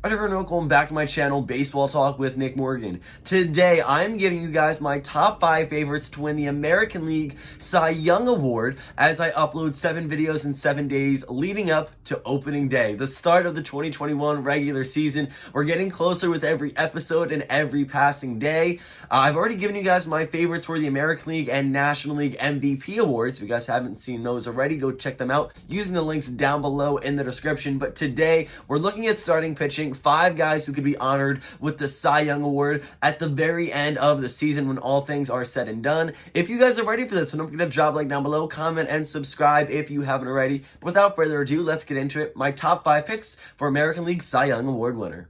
Alright everyone, welcome back to my channel, Baseball Talk with Nick Morgan. Today, I'm giving you guys my top 5 favorites to win the American League Cy Young Award as I upload 7 videos in 7 days leading up to opening day, the start of the 2021 regular season. We're getting closer with every episode and every passing day. I've already given you guys my favorites for the American League and National League MVP awards. If you guys haven't seen those already, go check them out using the links down below in the description. But today, we're looking at starting pitching. 5 guys who could be honored with the Cy Young Award at the very end of the season when all things are said and done. If you guys are ready for this, don't forget to drop a like down below, comment, and subscribe if you haven't already. But without further ado, let's get into it. My top 5 picks for American League Cy Young Award winner.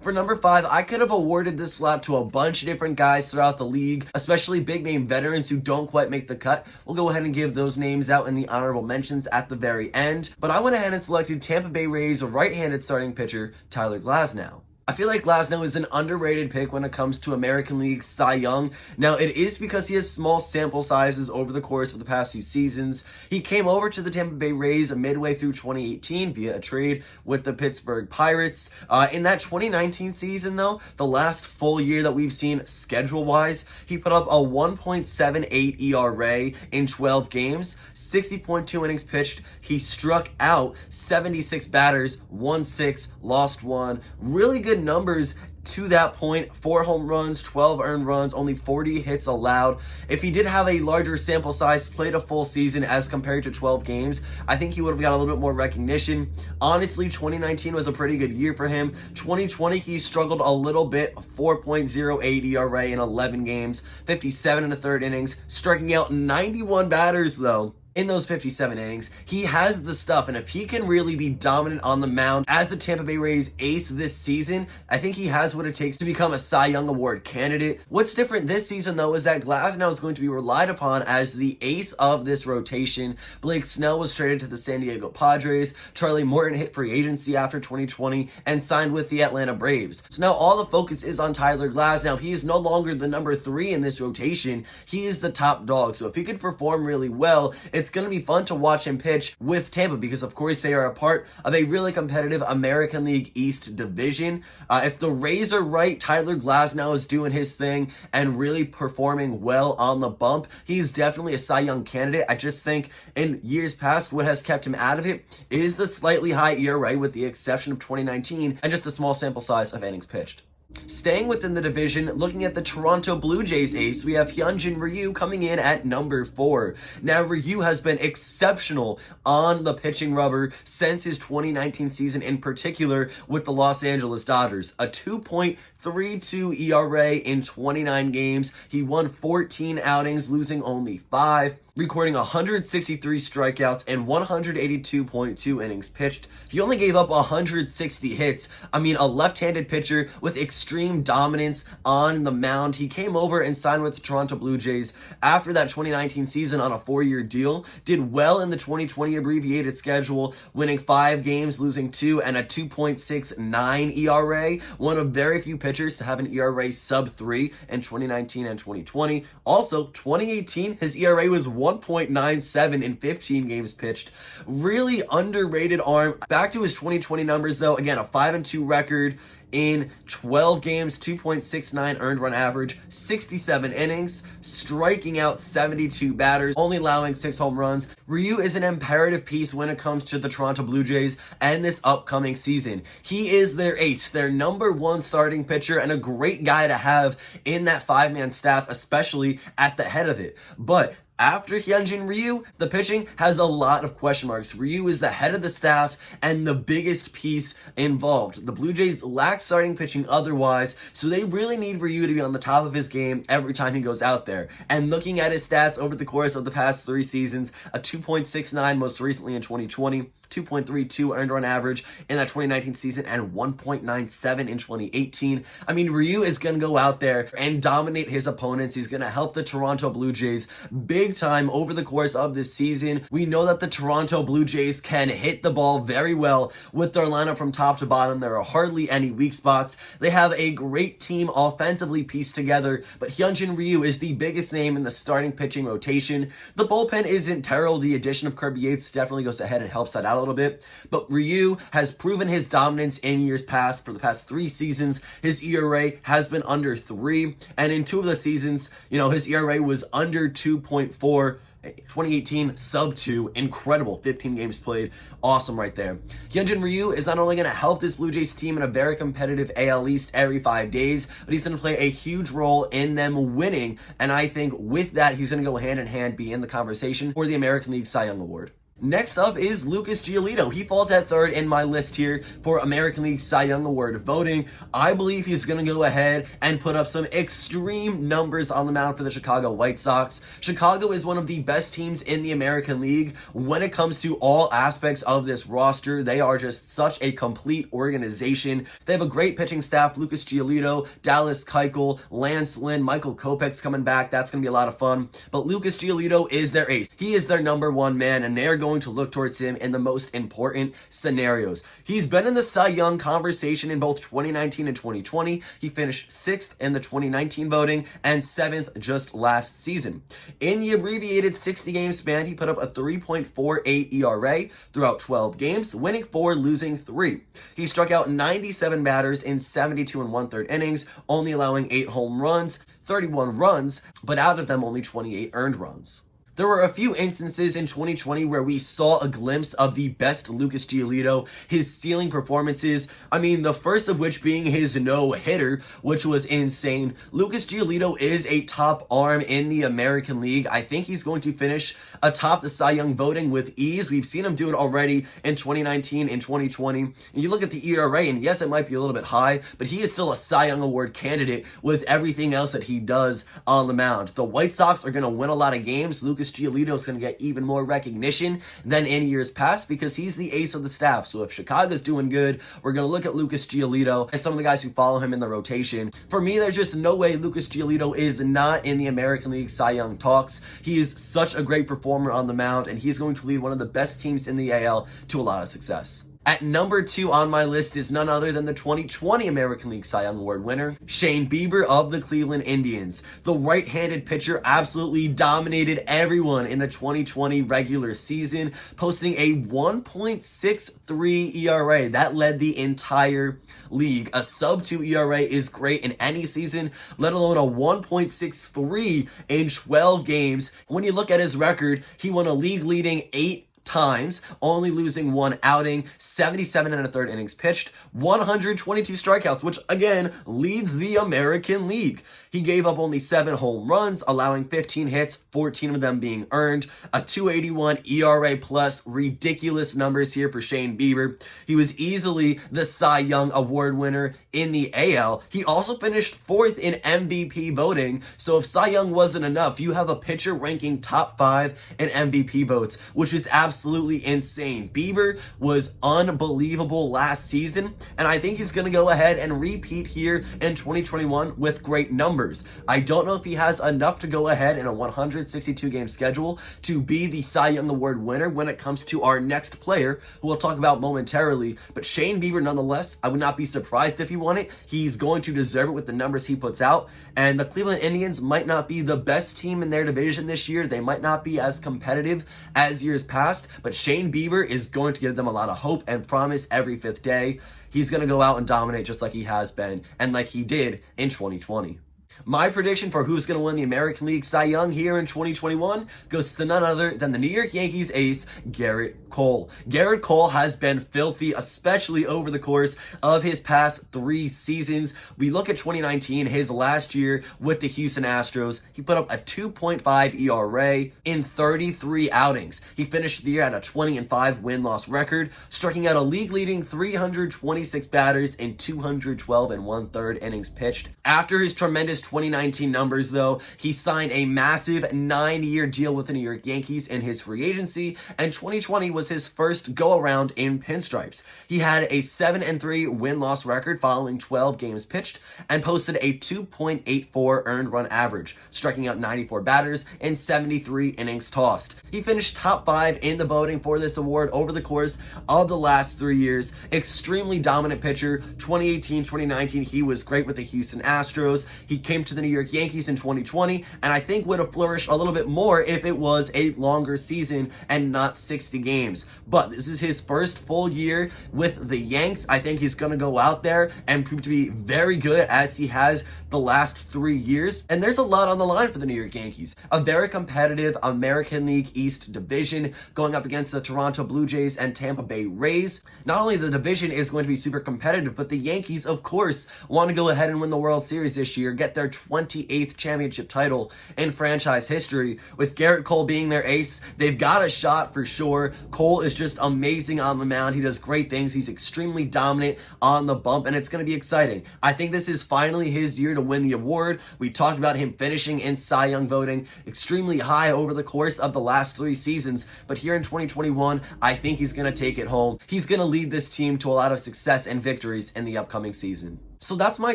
For number 5, I could have awarded this slot to a bunch of different guys throughout the league, especially big-name veterans who don't quite make the cut. We'll go ahead and give those names out in the honorable mentions at the very end. But I went ahead and selected Tampa Bay Rays right-handed starting pitcher Tyler Glasnow. I feel like Glasnow is an underrated pick when it comes to American League Cy Young. Now, it is because he has small sample sizes over the course of the past few seasons. He came over to the Tampa Bay Rays midway through 2018 via a trade with the Pittsburgh Pirates. In that 2019 season, though, the last full year that we've seen schedule-wise, he put up a 1.78 ERA in 12 games, 60.2 innings pitched. He struck out 76 batters, won 6, lost 1. Really good numbers to that point. 4 home runs, 12 earned runs, only 40 hits allowed. If he did have a larger sample size, played a full season as compared to 12 games, I think he would have got a little bit more recognition. Honestly, 2019 was a pretty good year for him. 2020, he struggled a little bit, 4.08 ERA in 11 games, 57 and a third innings, striking out 91 batters though. In those 57 innings, he has the stuff, and if he can really be dominant on the mound as the Tampa Bay Rays ace this season, I think he has what it takes to become a Cy Young Award candidate. What's different this season, though, is that Glasnow is going to be relied upon as the ace of this rotation. Blake Snell was traded to the San Diego Padres. Charlie Morton hit free agency after 2020 and signed with the Atlanta Braves. So now all the focus is on Tyler Glasnow. He is no longer the number 3 in this rotation. He is the top dog. So if he could perform really well, it's going to be fun to watch him pitch with Tampa because, of course, they are a part of a really competitive American League East division. If the Rays are right, Tyler Glasnow is doing his thing and really performing well on the bump. He's definitely a Cy Young candidate. I just think in years past, what has kept him out of it is the slightly high ERA with the exception of 2019 and just a small sample size of innings pitched. Staying within the division, looking at the Toronto Blue Jays ace, we have Hyunjin Ryu coming in at number 4. Now, Ryu has been exceptional on the pitching rubber since his 2019 season, in particular with the Los Angeles Dodgers. A 2.32 ERA in 29 games. He won 14 outings, losing only 5. Recording 163 strikeouts and 182.2 innings pitched. He only gave up 160 hits. I mean, a left-handed pitcher with extreme dominance on the mound. He came over and signed with the Toronto Blue Jays after that 2019 season on a 4-year deal. Did well in the 2020 abbreviated schedule, winning 5 games, losing 2, and a 2.69 ERA. One of very few pitchers to have an ERA sub 3 in 2019 and 2020. Also, 2018, his ERA was 1.97 in 15 games pitched. Really underrated arm. Back to his 2020 numbers though, again, a 5-2 record in 12 games, 2.69 earned run average, 67 innings, striking out 72 batters, only allowing 6 home runs. Ryu is an imperative piece when it comes to the Toronto Blue Jays and this upcoming season. He is their ace, their number 1 starting pitcher, and a great guy to have in that 5-man staff, especially at the head of it. But after Hyunjin Ryu, the pitching has a lot of question marks. Ryu is the head of the staff and the biggest piece involved. The Blue Jays lack starting pitching otherwise, so they really need Ryu to be on the top of his game every time he goes out there. And looking at his stats over the course of the past 3 seasons, a 2.69 most recently in 2020, 2.32 earned run average in that 2019 season, and 1.97 in 2018. I mean, Ryu is going to go out there and dominate his opponents. He's going to help the Toronto Blue Jays big time over the course of this season. We know that the Toronto Blue Jays can hit the ball very well with their lineup from top to bottom. There are hardly any weak spots. They have a great team offensively pieced together, but Hyunjin Ryu is the biggest name in the starting pitching rotation. The bullpen isn't terrible. The addition of Kirby Yates definitely goes ahead and helps that out a little bit. But Ryu has proven his dominance in years past. For the past 3 seasons, his ERA has been under 3. And in 2 of the seasons, his ERA was under 2.4. 2018, sub 2, incredible. 15 games played, awesome right there. Hyunjin Ryu is not only going to help this Blue Jays team in a very competitive AL East every 5 days, but he's going to play a huge role in them winning. And I think with that, he's going to go hand in hand, be in the conversation for the American League Cy Young Award. Next up is Lucas Giolito. He falls at 3rd in my list here for American League Cy Young Award voting. I believe he's going to go ahead and put up some extreme numbers on the mound for the Chicago White Sox. Chicago is one of the best teams in the American League when it comes to all aspects of this roster. They are just such a complete organization. They have a great pitching staff. Lucas Giolito, Dallas Keuchel, Lance Lynn, Michael Kopech's coming back. That's going to be a lot of fun. But Lucas Giolito is their ace. He is their number 1 man, and they're going to look towards him in the most important scenarios. He's been in the Cy Young conversation in both 2019 and 2020. He finished 6th in the 2019 voting and 7th just last season. In the abbreviated 60-game span, he put up a 3.48 ERA throughout 12 games, winning 4, losing 3. He struck out 97 batters in 72 1/3 innings, only allowing 8 home runs, 31 runs, but out of them only 28 earned runs. There were a few instances in 2020 where we saw a glimpse of the best Lucas Giolito, his stealing performances. I mean, the first of which being his no-hitter, which was insane. Lucas Giolito is a top arm in the American League. I think he's going to finish atop the Cy Young voting with ease. We've seen him do it already in 2019 and 2020. And you look at the ERA, and yes, it might be a little bit high, but he is still a Cy Young Award candidate with everything else that he does on the mound. The White Sox are going to win a lot of games. Lucas Giolito is going to get even more recognition than in years past because he's the ace of the staff. So if Chicago's doing good, we're going to look at Lucas Giolito and some of the guys who follow him in the rotation. For me, there's just no way Lucas Giolito is not in the American League Cy Young talks. He is such a great performer on the mound, and he's going to lead one of the best teams in the AL to a lot of success. At number 2 on my list is none other than the 2020 American League Cy Young Award winner, Shane Bieber of the Cleveland Indians. The right-handed pitcher absolutely dominated everyone in the 2020 regular season, posting a 1.63 ERA. That led the entire league. A sub-2 ERA is great in any season, let alone a 1.63 in 12 games. When you look at his record, he won a league-leading 8 times, only losing 1 outing, 77 1/3 innings pitched, 122 strikeouts, which again leads the American League. He gave up only 7 home runs, allowing 15 hits, 14 of them being earned, a 2.81 ERA plus, ridiculous numbers here for Shane Bieber. He was easily the Cy Young Award winner in the AL. He also finished 4th in MVP voting, so if Cy Young wasn't enough, you have a pitcher ranking top 5 in MVP votes, which is absolutely insane. Bieber was unbelievable last season, and I think he's going to go ahead and repeat here in 2021 with great numbers. I don't know if he has enough to go ahead in a 162-game schedule to be the Cy Young Award winner when it comes to our next player, who we'll talk about momentarily. But Shane Bieber, nonetheless, I would not be surprised if he won it. He's going to deserve it with the numbers he puts out. And the Cleveland Indians might not be the best team in their division this year. They might not be as competitive as years past, but Shane Bieber is going to give them a lot of hope and promise every 5th day. He's going to go out and dominate just like he has been and like he did in 2020. My prediction for who's going to win the American League Cy Young here in 2021 goes to none other than the New York Yankees ace, Garrett Cole. Garrett Cole has been filthy, especially over the course of his past 3 seasons. We look at 2019, his last year with the Houston Astros. He put up a 2.5 ERA in 33 outings. He finished the year at a 20-5 win-loss record, striking out a league-leading 326 batters in 212 1/3 innings pitched. After his tremendous 2019 numbers, though, he signed a massive 9-year deal with the New York Yankees in his free agency, and 2020 was his first go-around in pinstripes. He had a 7-3 win-loss record following 12 games pitched and posted a 2.84 earned run average, striking out 94 batters in 73 innings tossed. He finished top 5 in the voting for this award over the course of the last 3 years. Extremely dominant pitcher. 2018, 2019, he was great with the Houston Astros. He came to the New York Yankees in 2020, and I think would have flourished a little bit more if it was a longer season and not 60 games. But this is his first full year with the Yanks. I think he's going to go out there and prove to be very good as he has the last 3 years. And there's a lot on the line for the New York Yankees. A very competitive American League East division going up against the Toronto Blue Jays and Tampa Bay Rays. Not only the division is going to be super competitive, but the Yankees, of course, want to go ahead and win the World Series this year, get their 28th championship title in franchise history. With Garrett Cole being their ace, they've got a shot for sure. Cole is just amazing on the mound. He does great things. He's extremely dominant on the bump, and it's going to be exciting. I think this is finally his year to win the award. We talked about him finishing in Cy Young voting extremely high over the course of the last 3 seasons, but here in 2021, I think he's going to take it home. He's going to lead this team to a lot of success and victories in the upcoming season. So that's my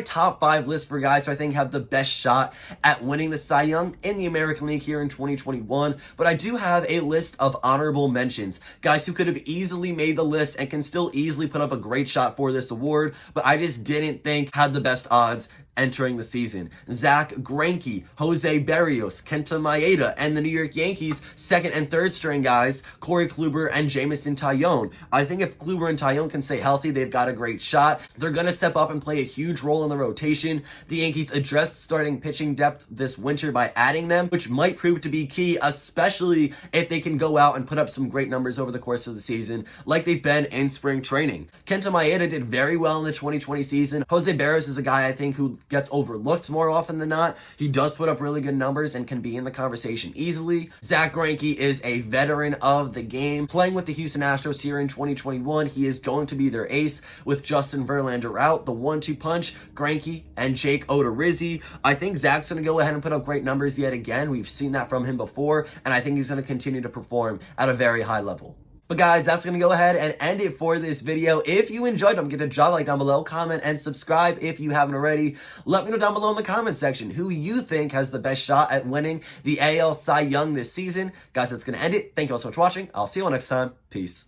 top 5 list for guys who I think have the best shot at winning the Cy Young in the American League here in 2021. But I do have a list of honorable mentions. Guys who could have easily made the list and can still easily put up a great shot for this award, but I just didn't think had the best odds entering the season. Zack Greinke, Jose Berrios, Kenta Maeda, and the New York Yankees' second and third string guys, Corey Kluber and Jameson Taillon. I think if Kluber and Taillon can stay healthy, they've got a great shot. They're going to step up and play a huge role in the rotation. The Yankees addressed starting pitching depth this winter by adding them, which might prove to be key, especially if they can go out and put up some great numbers over the course of the season, like they've been in spring training. Kenta Maeda did very well in the 2020 season. Jose Berrios is a guy I think who gets overlooked more often than not. He does put up really good numbers and can be in the conversation easily. Zack Greinke is a veteran of the game. Playing with the Houston Astros here in 2021, he is going to be their ace with Justin Verlander out. The 1-2 punch, Greinke and Jake Odorizzi. I think Zach's going to go ahead and put up great numbers yet again. We've seen that from him before, and I think he's going to continue to perform at a very high level. But guys, that's going to go ahead and end it for this video. If you enjoyed, don't forget to drop a like down below, comment, and subscribe if you haven't already. Let me know down below in the comment section who you think has the best shot at winning the AL Cy Young this season. Guys, that's going to end it. Thank you all so much for watching. I'll see you all next time. Peace.